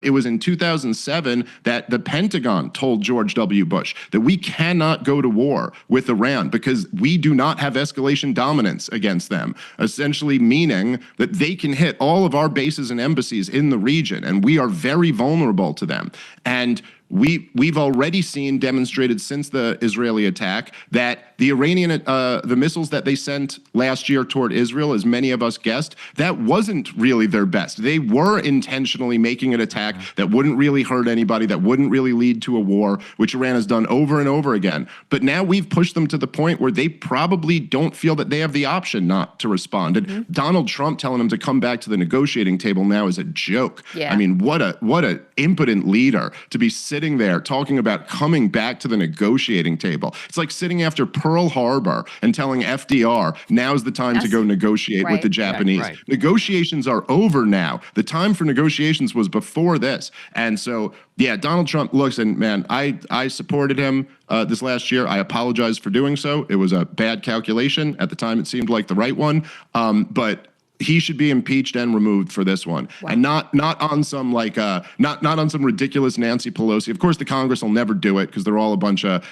It was in 2007 that the Pentagon told George W. Bush that we cannot go to war with Iran because we do not have escalation dominance against them, essentially meaning that they can hit all of our bases and embassies in the region, and we are very vulnerable to them. And we've already seen demonstrated since the Israeli attack that the Iranian, the missiles that they sent last year toward Israel, as many of us guessed, that wasn't really their best. They were intentionally making an attack that wouldn't really hurt anybody, that wouldn't really lead to a war, which Iran has done over and over again. But now we've pushed them to the point where they probably don't feel that they have the option not to respond. And Donald Trump telling them to come back to the negotiating table now is a joke. I mean, what a impotent leader to be sitting there talking about coming back to the negotiating table. It's like sitting after Pearl Harbor and telling FDR, now's the time to go negotiate with the Japanese. Negotiations are over now. The time for negotiations was before this. And so, yeah, Donald Trump looks, and man, I supported him this last year. I apologize for doing so. It was a bad calculation. At the time, it seemed like the right one. But he should be impeached and removed for this one, and not on some like not on some ridiculous Nancy Pelosi. Of course, the Congress will never do it because they're all a bunch of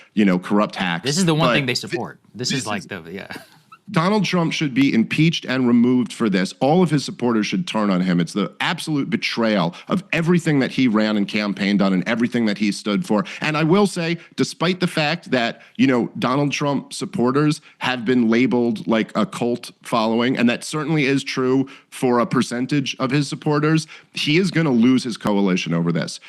corrupt hacks. This is the one thing they support. This is like Donald Trump should be impeached and removed for this. All of his supporters should turn on him. It's the absolute betrayal of everything that he ran and campaigned on and everything that he stood for. And I will say, despite the fact that, Donald Trump supporters have been labeled like a cult following, and that certainly is true for a percentage of his supporters, he is going to lose his coalition over this.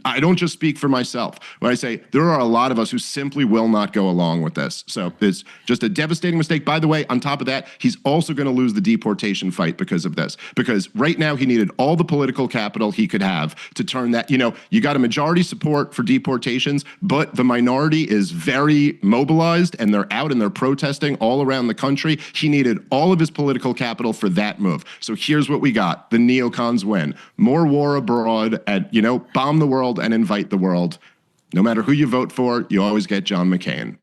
I don't just speak for myself when I say there are a lot of us who simply will not go along with this. So it's just a devastating mistake. By the way, on top of that, he's also going to lose the deportation fight because of this. Because right now he needed all the political capital he could have to turn that, you got a majority support for deportations, but the minority is very mobilized and they're out and they're protesting all around the country. He needed all of his political capital for that move. So here's what we got. The neocons win. More war abroad and, bomb the world and invite the world. No matter who you vote for, you always get John McCain.